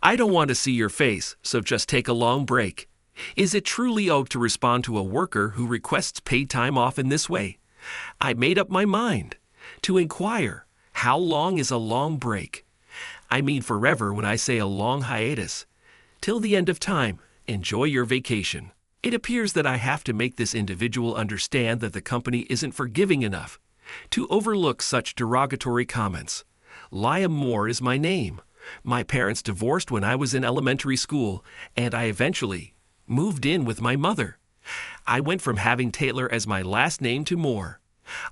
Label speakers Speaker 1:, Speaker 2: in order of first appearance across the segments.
Speaker 1: I don't want to see your face, so just take a long break. Is it truly owed to respond to a worker who requests paid time off in this way? I made up my mind to inquire, how long is a long break? I mean forever when I say a long hiatus. Till the end of time, enjoy your vacation. It appears that I have to make this individual understand that the company isn't forgiving enough to overlook such derogatory comments. Liam Moore is my name. My parents divorced when I was in elementary school, and I eventually moved in with my mother. I went from having Taylor as my last name to Moore.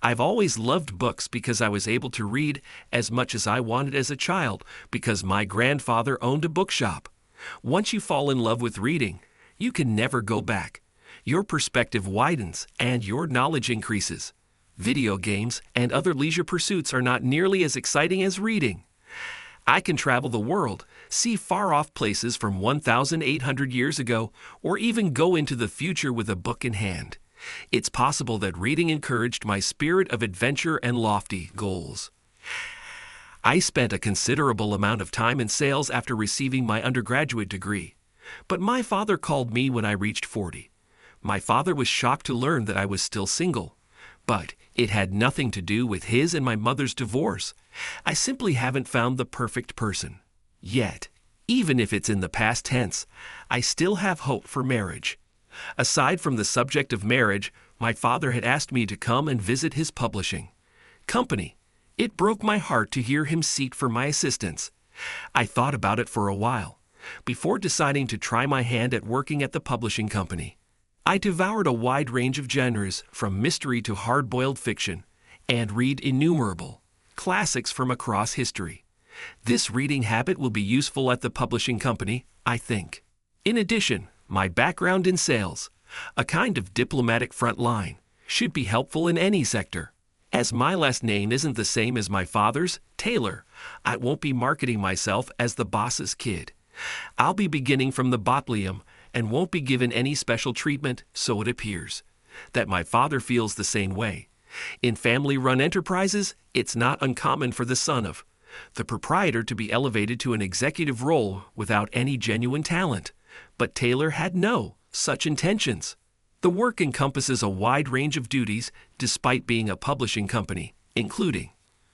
Speaker 1: I've always loved books because I was able to read as much as I wanted as a child because my grandfather owned a bookshop. Once you fall in love with reading, you can never go back. Your perspective widens and your knowledge increases. Video games and other leisure pursuits are not nearly as exciting as reading. I can travel the world, see far-off places from 1,800 years ago, or even go into the future with a book in hand. It's possible that reading encouraged my spirit of adventure and lofty goals. I spent a considerable amount of time in sales after receiving my undergraduate degree, but my father called me when I reached 40. My father was shocked to learn that I was still single, but it had nothing to do with his and my mother's divorce. I simply haven't found the perfect person. Yet, even if it's in the past tense, I still have hope for marriage. Aside from the subject of marriage, my father had asked me to come and visit his publishing company. It broke my heart to hear him seek for my assistance. I thought about it for a while, before deciding to try my hand at working at the publishing company. I devoured a wide range of genres, from mystery to hard-boiled fiction, and read innumerable classics from across history. This reading habit will be useful at the publishing company, I think. In addition, my background in sales, a kind of diplomatic front line, should be helpful in any sector. As my last name isn't the same as my father's, Taylor, I won't be marketing myself as the boss's kid. I'll be beginning from the botlium and won't be given any special treatment, so it appears. That my father feels the same way. In family-run enterprises, it's not uncommon for the son of the proprietor to be elevated to an executive role without any genuine talent. But Taylor had no such intentions. The work encompasses a wide range of duties despite being a publishing company, including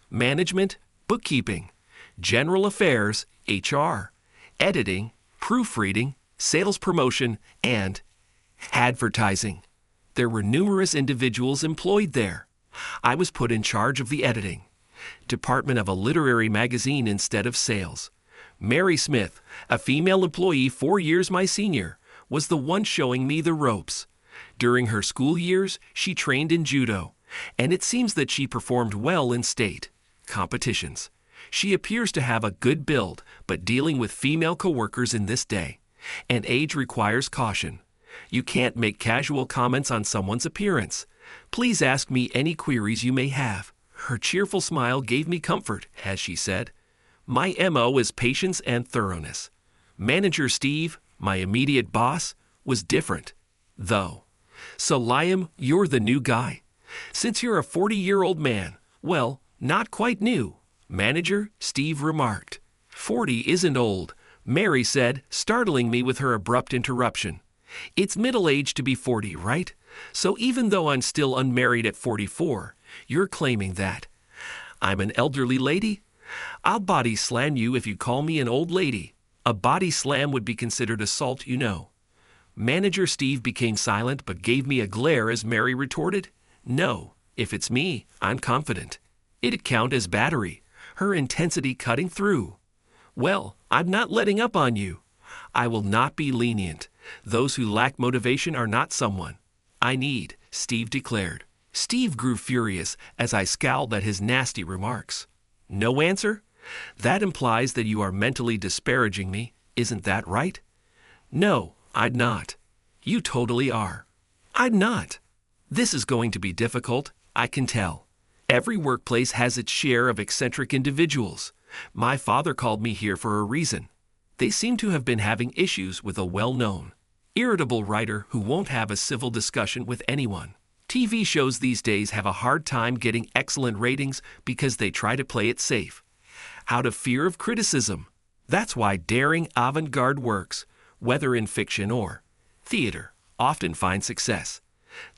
Speaker 1: management, bookkeeping, general affairs, HR, editing, proofreading, sales promotion, and advertising. There were numerous individuals employed there. I was put in charge of the editing department of a literary magazine instead of sales. Mary Smith, a female employee 4 years my senior, was the one showing me the ropes. During her school years, she trained in judo, and it seems that she performed well in state competitions. She appears to have a good build, but dealing with female coworkers in this day and age requires caution. You can't make casual comments on someone's appearance. Please ask me any queries you may have. Her cheerful smile gave me comfort, as she said. My MO is patience and thoroughness. Manager Steve, my immediate boss, was different, though. So Liam, you're the new guy. Since you're a 40-year-old man, well, not quite new, Manager Steve remarked. 40 isn't old, Mary said, startling me with her abrupt interruption. It's middle age to be 40, right? So even though I'm still unmarried at 44, you're claiming that I'm an elderly lady? I'll body slam you if you call me an old lady. A body slam would be considered assault, you know. Manager Steve became silent but gave me a glare as Mary retorted, No, if it's me, I'm confident. It'd count as battery, her intensity cutting through. Well, I'm not letting up on you. I will not be lenient. Those who lack motivation are not someone I need, Steve declared. Steve grew furious as I scowled at his nasty remarks. No answer? That implies that you are mentally disparaging me, isn't that right? No, I'd not. You totally are. I'd not. This is going to be difficult, I can tell. Every workplace has its share of eccentric individuals. My father called me here for a reason. They seem to have been having issues with a well-known, irritable writer who won't have a civil discussion with anyone. TV shows these days have a hard time getting excellent ratings because they try to play it safe, out of fear of criticism. That's why daring avant-garde works, whether in fiction or theater, often find success.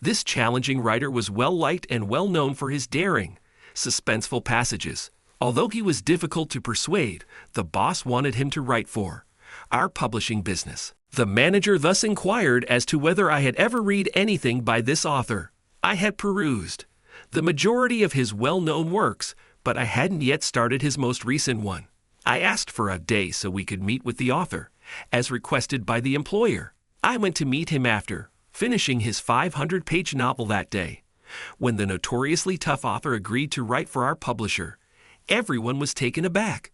Speaker 1: This challenging writer was well-liked and well-known for his daring, suspenseful passages. Although he was difficult to persuade, the boss wanted him to write for our publishing business. The manager thus inquired as to whether I had ever read anything by this author. I had perused the majority of his well-known works, but I hadn't yet started his most recent one. I asked for a day so we could meet with the author, as requested by the employer. I went to meet him after finishing his 500-page novel that day. When the notoriously tough author agreed to write for our publisher, everyone was taken aback.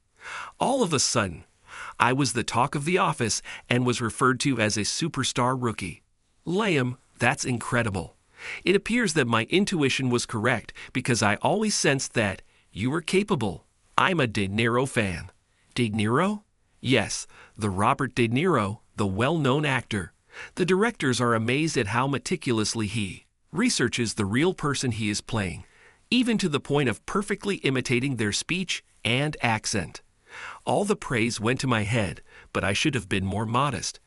Speaker 1: All of a sudden, I was the talk of the office and was referred to as a superstar rookie. Liam, that's incredible. It appears that my intuition was correct because I always sensed that you were capable. I'm a De Niro fan. De Niro? Yes, the Robert De Niro, the well-known actor. The directors are amazed at how meticulously he researches the real person he is playing, even to the point of perfectly imitating their speech and accent. All the praise went to my head, but I should have been more modest.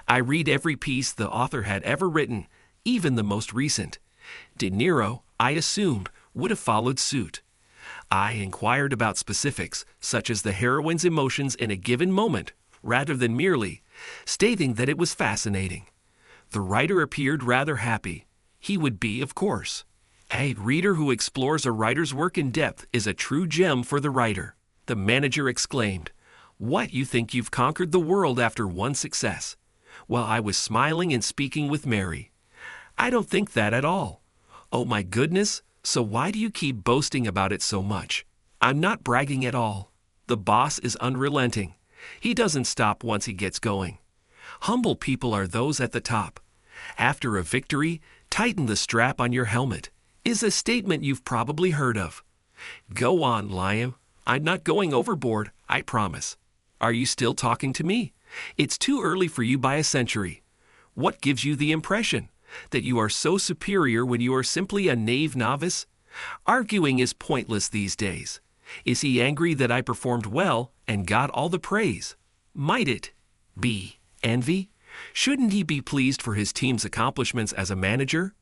Speaker 1: I read every piece the author had ever written, even the most recent. De Niro, I assumed, would have followed suit. I inquired about specifics, such as the heroine's emotions in a given moment, rather than merely stating that it was fascinating. The writer appeared rather happy. He would be, of course. A reader who explores a writer's work in depth is a true gem for the writer. The manager exclaimed, "What, you think you've conquered the world after one success?" While I was smiling and speaking with Mary. I don't think that at all. Oh my goodness, so why do you keep boasting about it so much? I'm not bragging at all. The boss is unrelenting. He doesn't stop once he gets going. Humble people are those at the top. After a victory, tighten the strap on your helmet, is a statement you've probably heard of. Go on, Liam. I'm not going overboard, I promise. Are you still talking to me? It's too early for you by a century. What gives you the impression that you are so superior when you are simply a naive novice? Arguing is pointless these days. Is he angry that I performed well and got all the praise? Might it be envy? Shouldn't he be pleased for his team's accomplishments as a manager?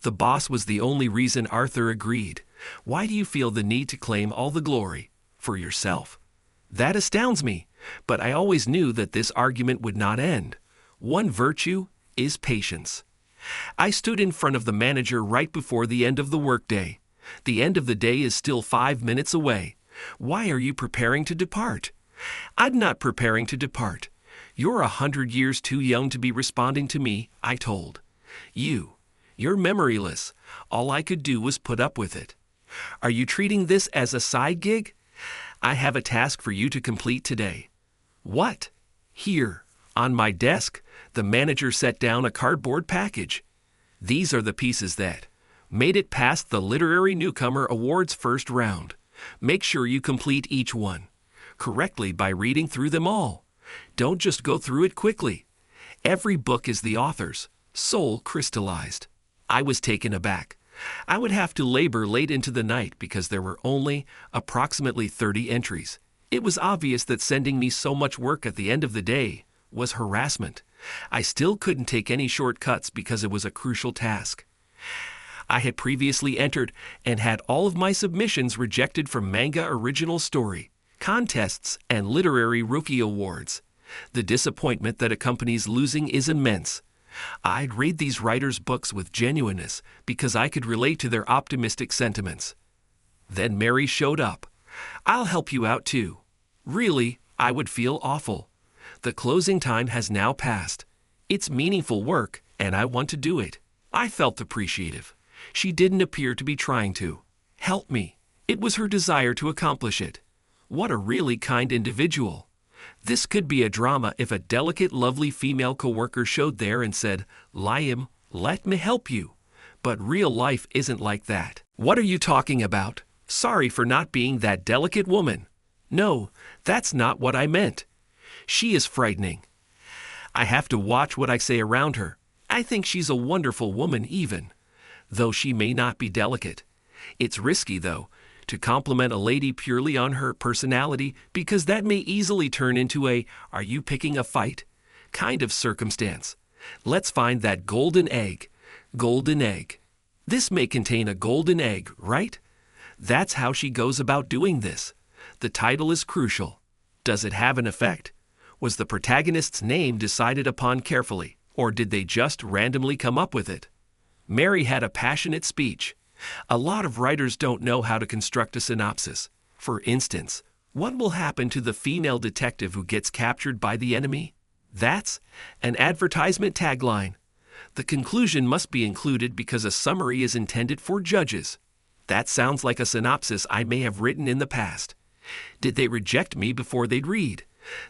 Speaker 1: The boss was the only reason Arthur agreed. Why do you feel the need to claim all the glory for yourself? That astounds me, but I always knew that this argument would not end. One virtue is patience. I stood in front of the manager right before the end of the workday. The end of the day is still 5 minutes away. Why are you preparing to depart? I'm not preparing to depart. You're 100 years too young to be responding to me, I told. You're memoryless. All I could do was put up with it. Are you treating this as a side gig? I have a task for you to complete today. What? Here, on my desk, the manager set down a cardboard package. These are the pieces that made it past the Literary Newcomer Awards first round. Make sure you complete each one correctly by reading through them all. Don't just go through it quickly. Every book is the author's soul crystallized. I was taken aback. I would have to labor late into the night because there were only approximately 30 entries. It was obvious that sending me so much work at the end of the day was harassment. I still couldn't take any shortcuts because it was a crucial task. I had previously entered and had all of my submissions rejected from manga original story, contests, and literary rookie awards. The disappointment that accompanies losing is immense. I'd read these writers' books with genuineness because I could relate to their optimistic sentiments. Then Mary showed up. I'll help you out too. Really, I would feel awful. The closing time has now passed. It's meaningful work, and I want to do it. I felt appreciative. She didn't appear to be trying to help me. It was her desire to accomplish it. What a really kind individual. This could be a drama if a delicate, lovely female coworker showed there and said, "Liam, let me help you." But real life isn't like that. What are you talking about? Sorry for not being that delicate woman. No, that's not what I meant. She is frightening. I have to watch what I say around her. I think she's a wonderful woman even, though she may not be delicate. It's risky, though, to compliment a lady purely on her personality, because that may easily turn into a "are you picking a fight" kind of circumstance. Let's find that golden egg. Golden egg. This may contain a golden egg, right? That's how she goes about doing this. The title is crucial. Does it have an effect? Was the protagonist's name decided upon carefully, or did they just randomly come up with it? Mary had a passionate speech. A lot of writers don't know how to construct a synopsis. For instance, what will happen to the female detective who gets captured by the enemy? That's an advertisement tagline. The conclusion must be included because a summary is intended for judges. That sounds like a synopsis I may have written in the past. Did they reject me before they'd read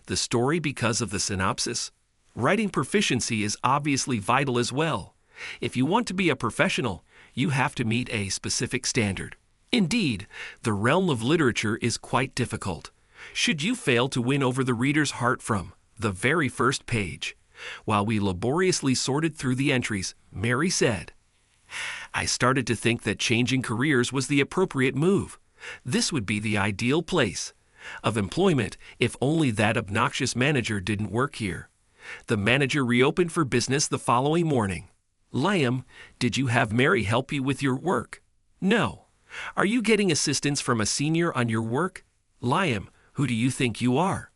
Speaker 1: the story because of the synopsis? Writing proficiency is obviously vital as well. If you want to be a professional, you have to meet a specific standard. Indeed, the realm of literature is quite difficult. Should you fail to win over the reader's heart from the very first page? While we laboriously sorted through the entries, Mary said, "I started to think that changing careers was the appropriate move. This would be the ideal place of employment if only that obnoxious manager didn't work here." The manager reopened for business the following morning. "Liam, did you have Mary help you with your work?" "No." "Are you getting assistance from a senior on your work?" "Liam, who do you think you are?"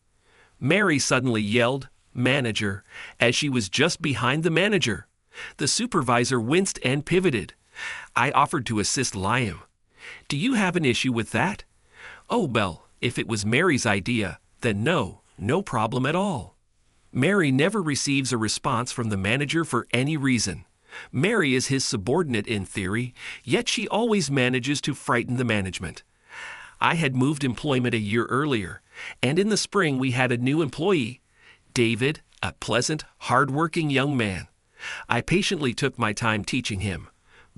Speaker 1: Mary suddenly yelled, "Manager," as she was just behind the manager. The supervisor winced and pivoted. I offered to assist Liam. "Do you have an issue with that?" "Oh, well, if it was Mary's idea, then no problem at all." Mary never receives a response from the manager for any reason. Mary is his subordinate in theory, yet she always manages to frighten the management. I had moved employment a year earlier, and in the spring we had a new employee, David, a pleasant, hard-working young man. I patiently took my time teaching him,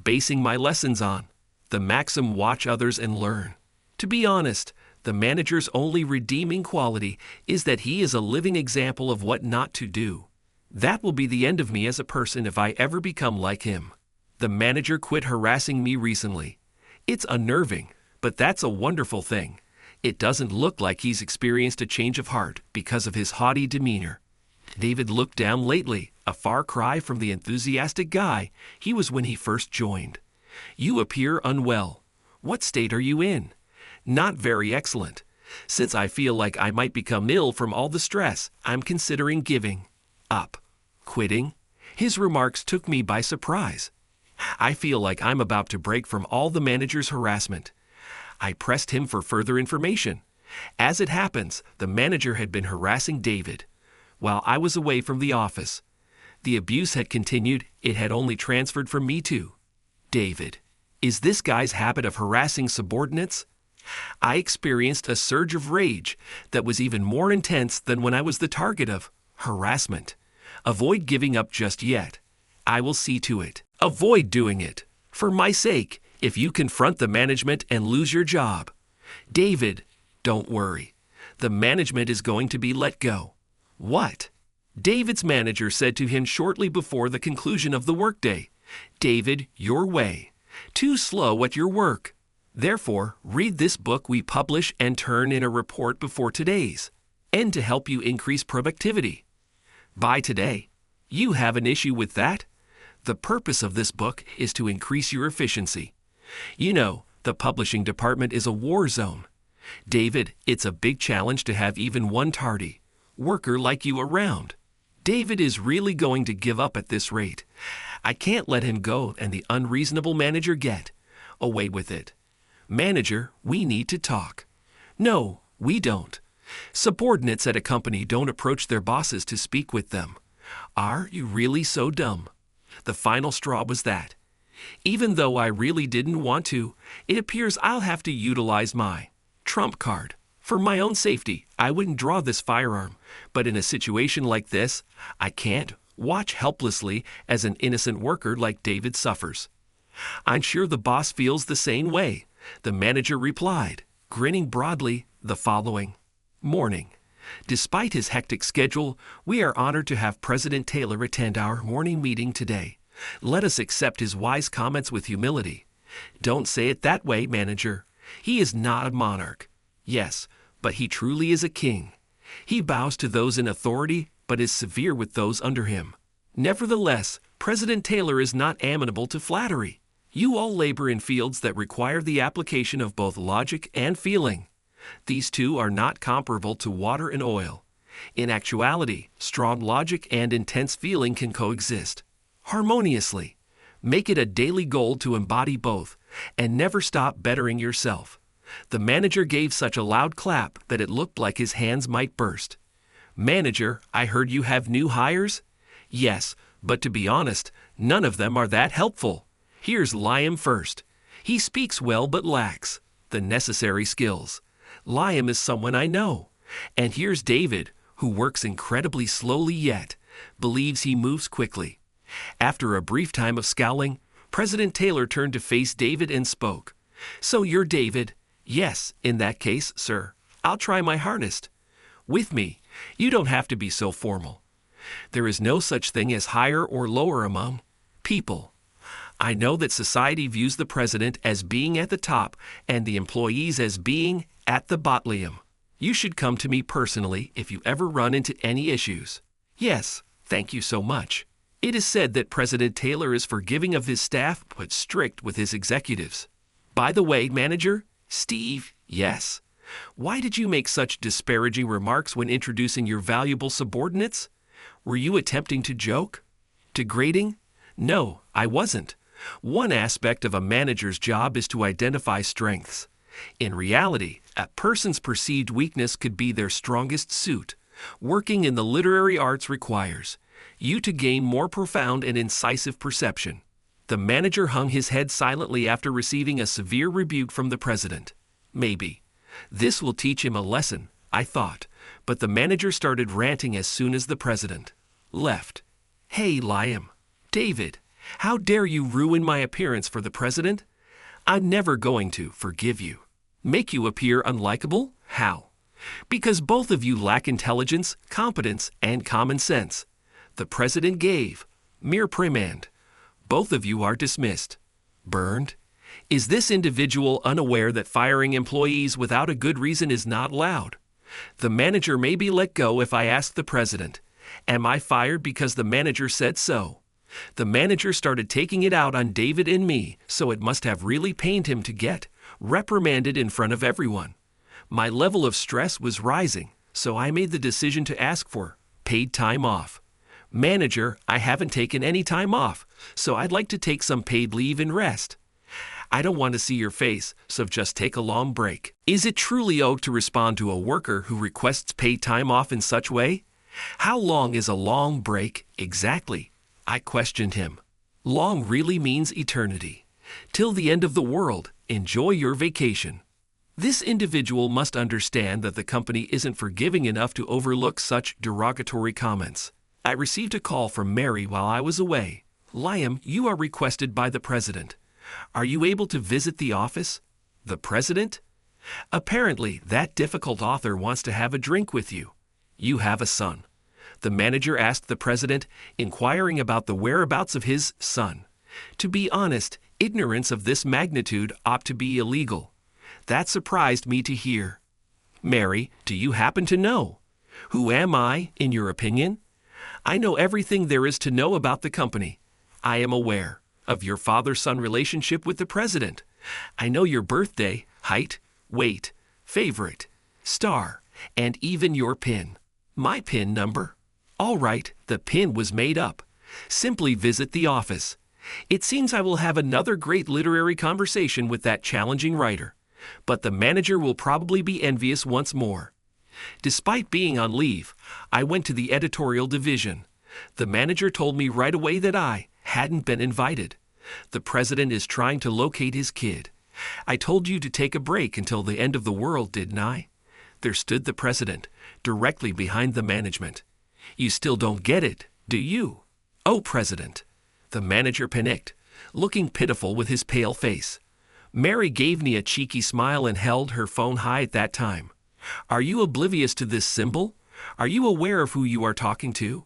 Speaker 1: basing my lessons on the maxim "watch others and learn." To be honest, the manager's only redeeming quality is that he is a living example of what not to do. That will be the end of me as a person if I ever become like him. The manager quit harassing me recently. It's unnerving, but that's a wonderful thing. It doesn't look like he's experienced a change of heart because of his haughty demeanor. David looked down lately, a far cry from the enthusiastic guy he was when he first joined. "You appear unwell. What state are you in?" "Not very excellent. Since I feel like I might become ill from all the stress, I'm considering giving up." Quitting? His remarks took me by surprise. I feel like I'm about to break from all the manager's harassment. I pressed him for further information. As it happens, the manager had been harassing David while I was away from the office. The abuse had continued. It had only transferred from me to David. Is this guy's habit of harassing subordinates? I experienced a surge of rage that was even more intense than when I was the target of harassment. Avoid giving up just yet. I will see to it. Avoid doing it. For my sake, if you confront the management and lose your job. David, don't worry. The management is going to be let go. What? David's manager said to him shortly before the conclusion of the workday. "David, your way. Too slow at your work. Therefore, read this book we publish and turn in a report before today's, and to help you increase productivity. By today. You have an issue with that? The purpose of this book is to increase your efficiency. You know, the publishing department is a war zone. David, it's a big challenge to have even one tardy worker like you around. David is really going to give up at this rate. I can't let him go and the unreasonable manager get away with it. Manager, we need to talk." "No, we don't. Subordinates at a company don't approach their bosses to speak with them. Are you really so dumb?" The final straw was that, even though I really didn't want to, it appears I'll have to utilize my trump card. For my own safety, I wouldn't draw this firearm, but in a situation like this, I can't watch helplessly as an innocent worker like David suffers. "I'm sure the boss feels the same way," the manager replied, grinning broadly the following morning. Despite his hectic schedule, we are honored to have President Taylor attend our morning meeting today. Let us accept his wise comments with humility. "Don't say it that way, manager. He is not a monarch. Yes, but he truly is a king. He bows to those in authority, but is severe with those under him. Nevertheless, President Taylor is not amenable to flattery. You all labor in fields that require the application of both logic and feeling. These two are not comparable to water and oil. In actuality, strong logic and intense feeling can coexist harmoniously. Make it a daily goal to embody both, and never stop bettering yourself. The manager gave such a loud clap that it looked like his hands might burst. Manager, I heard you have new hires? Yes, but to be honest, none of them are that helpful. Here's Liam first. He speaks well but lacks the necessary skills. Liam is someone I know. And here's David, who works incredibly slowly yet believes he moves quickly. After a brief time of scowling, President Taylor turned to face David and spoke. So you're David? Yes, in that case, sir. I'll try my hardest. With me, you don't have to be so formal. There is no such thing as higher or lower among people. I know that society views the president as being at the top and the employees as being at the bottom. You should come to me personally if you ever run into any issues. Yes, thank you so much. It is said that President Taylor is forgiving of his staff but strict with his executives. By the way, manager, Steve, yes. Why did you make such disparaging remarks when introducing your valuable subordinates? Were you attempting to joke? Degrading? No, I wasn't. One aspect of a manager's job is to identify strengths. In reality, a person's perceived weakness could be their strongest suit. Working in the literary arts requires you to gain more profound and incisive perception. The manager hung his head silently after receiving a severe rebuke from the president. Maybe. This will teach him a lesson, I thought, but the manager started ranting as soon as the president left. Hey, Liam. David, how dare you ruin my appearance for the president? I'm never going to forgive you. Make you appear unlikable? How? Because both of you lack intelligence, competence, and common sense. The president gave mere reprimand. Both of you are dismissed. Burned? Is this individual unaware that firing employees without a good reason is not allowed? The manager may be let go if I ask the president, am I fired because the manager said so? The manager started taking it out on David and me, so it must have really pained him to get reprimanded in front of everyone. My level of stress was rising, so I made the decision to ask for paid time off. Manager, I haven't taken any time off, so I'd like to take some paid leave and rest. I don't want to see your face, so just take a long break. Is it truly owed to respond to a worker who requests paid time off in such way? How long is a long break exactly? I questioned him. Long really means eternity. Till the end of the world, enjoy your vacation. This individual must understand that the company isn't forgiving enough to overlook such derogatory comments. I received a call from Mary while I was away. Liam, you are requested by the president. Are you able to visit the office? The president? Apparently, that difficult author wants to have a drink with you. You have a son. The manager asked the president, inquiring about the whereabouts of his son. To be honest, ignorance of this magnitude ought to be illegal. That surprised me to hear. Mary, do you happen to know? Who am I, in your opinion? I know everything there is to know about the company. I am aware of your father-son relationship with the president. I know your birthday, height, weight, favorite, star, and even your PIN. My PIN number. All right, the PIN was made up. Simply visit the office. It seems I will have another great literary conversation with that challenging writer, but the manager will probably be envious once more. Despite being on leave, I went to the editorial division. The manager told me right away that I hadn't been invited. The president is trying to locate his kid. I told you to take a break until the end of the world, didn't I? There stood the president, directly behind the management. You still don't get it, do you? Oh, President. The manager panicked, looking pitiful with his pale face. Mary gave me a cheeky smile and held her phone high at that time. Are you oblivious to this symbol? Are you aware of who you are talking to?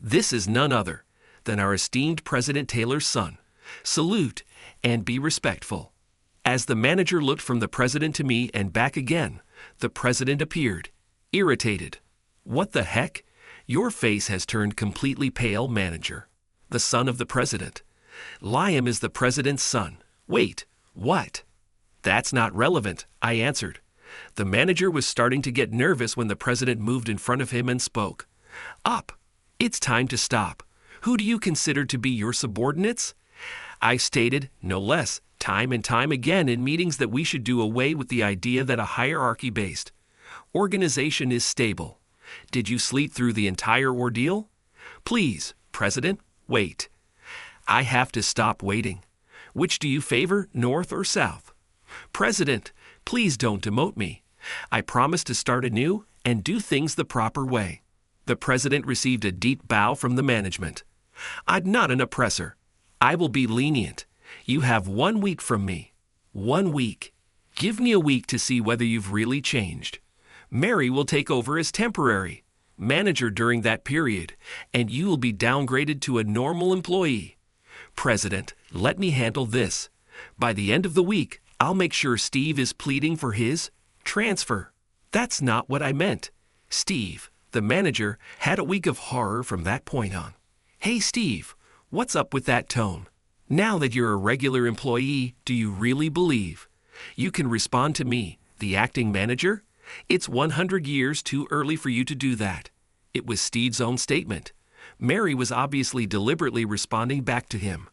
Speaker 1: This is none other than our esteemed President Taylor's son. Salute and be respectful. As the manager looked from the president to me and back again, the president appeared, irritated. What the heck? Your face has turned completely pale, manager. The son of the president. Liam is the president's son. Wait, what? That's not relevant, I answered. The manager was starting to get nervous when the president moved in front of him and spoke. Up! It's time to stop. Who do you consider to be your subordinates? I stated, no less, time and time again in meetings that we should do away with the idea that a hierarchy-based organization is stable. Did you sleep through the entire ordeal? Please, President, wait. I have to stop waiting. Which do you favor, North or South? President, please don't demote me. I promise to start anew and do things the proper way. The president received a deep bow from the management. I'm not an oppressor. I will be lenient. You have 1 week from me. 1 week. Give me a week to see whether you've really changed. Mary will take over as temporary manager during that period, and you will be downgraded to a normal employee. President, let me handle this. By the end of the week, I'll make sure Steve is pleading for his transfer. That's not what I meant. Steve, the manager, had a week of horror from that point on. Hey, Steve, what's up with that tone? Now that you're a regular employee, do you really believe you can respond to me, the acting manager? It's 100 years too early for you to do that. It was Steve's own statement. Mary was obviously deliberately responding back to him.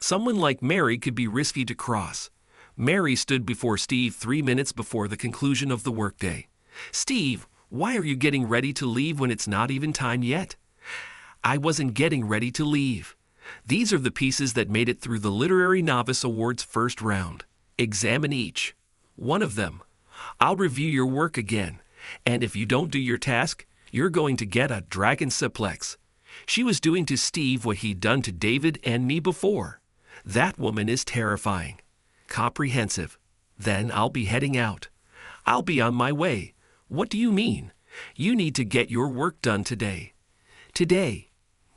Speaker 1: Someone like Mary could be risky to cross. Mary stood before Steve 3 minutes before the conclusion of the workday. Steve, why are you getting ready to leave when it's not even time yet? I wasn't getting ready to leave. These are the pieces that made it through the Literary Novice Awards first round. Examine each. One of them. I'll review your work again, and if you don't do your task, you're going to get a dragon suplex. She was doing to Steve what he'd done to David and me before. That woman is terrifying. Comprehensive. Then I'll be heading out. I'll be on my way. What do you mean? You need to get your work done today. Today.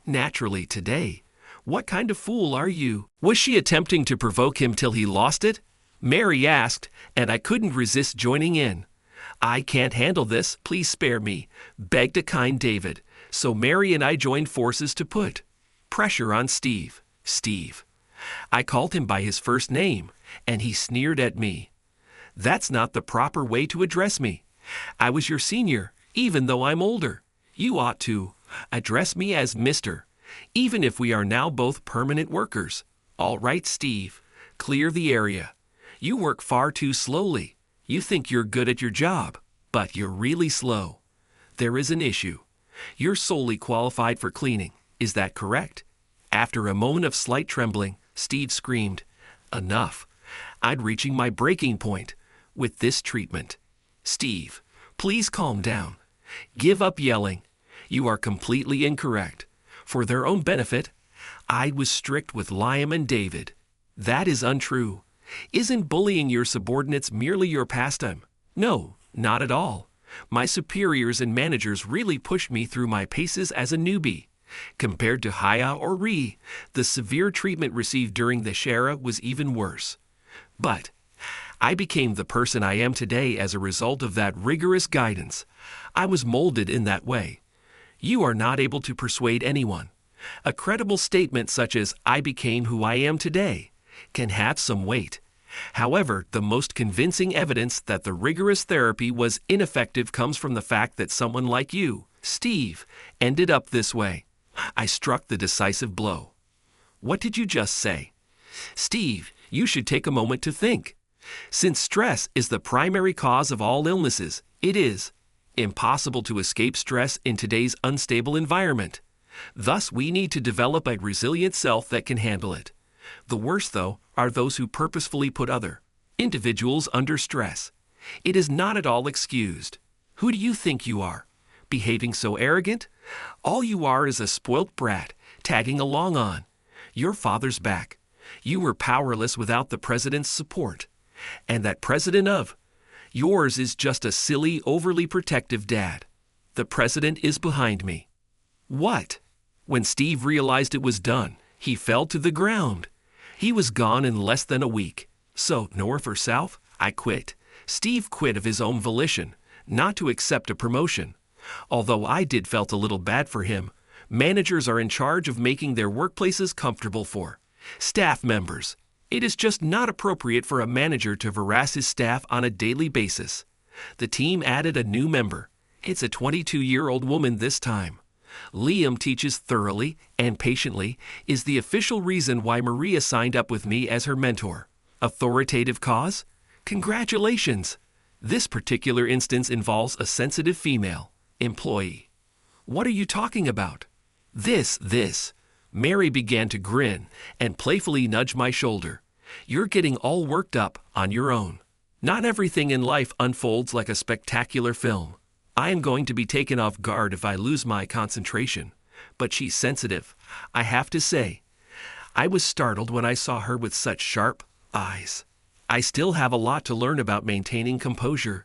Speaker 1: Naturally, today. What kind of fool are you? Was she attempting to provoke him till he lost it? Mary asked, and I couldn't resist joining in. I can't handle this, please spare me, begged a kind David. So Mary and I joined forces to put pressure on Steve. Steve. I called him by his first name, and he sneered at me. That's not the proper way to address me. I was your senior, even though I'm older. You ought to address me as Mr., even if we are now both permanent workers. All right, Steve, clear the area. You work far too slowly. You think you're good at your job, but you're really slow. There is an issue. You're solely qualified for cleaning. Is that correct? After a moment of slight trembling, Steve screamed, Enough. I'm reaching my breaking point with this treatment. Steve, please calm down. Give up yelling. You are completely incorrect. For their own benefit, I was strict with Liam and David. That is untrue. Isn't bullying your subordinates merely your pastime? No, not at all. My superiors and managers really pushed me through my paces as a newbie. Compared to Haya or Ree, the severe treatment received during the Shara was even worse. But I became the person I am today as a result of that rigorous guidance. I was molded in that way. You are not able to persuade anyone. A credible statement such as, I became who I am today, can have some weight. However, the most convincing evidence that the rigorous therapy was ineffective comes from the fact that someone like you, Steve, ended up this way. I struck the decisive blow. What did you just say? Steve, you should take a moment to think. Since stress is the primary cause of all illnesses, it is impossible to escape stress in today's unstable environment. Thus, we need to develop a resilient self that can handle it. The worst, though, are those who purposefully put other individuals under stress. It is not at all excused. Who do you think you are? Behaving so arrogant? All you are is a spoilt brat, tagging along on your father's back. You were powerless without the president's support. And that president of yours is just a silly, overly protective dad. The president is behind me. What? When Steve realized it was done, he fell to the ground. He was gone in less than a week. So, north or south, I quit. Steve quit of his own volition, not to accept a promotion. Although I did felt a little bad for him, managers are in charge of making their workplaces comfortable for staff members. It is just not appropriate for a manager to harass his staff on a daily basis. The team added a new member. It's a 22-year-old woman this time. Liam teaches thoroughly and patiently is the official reason why Maria signed up with me as her mentor. Authoritative cause? Congratulations! This particular instance involves a sensitive female employee. What are you talking about? This. Mary began to grin and playfully nudge my shoulder. You're getting all worked up on your own. Not everything in life unfolds like a spectacular film. I am going to be taken off guard if I lose my concentration. But she's sensitive, I have to say. I was startled when I saw her with such sharp eyes. I still have a lot to learn about maintaining composure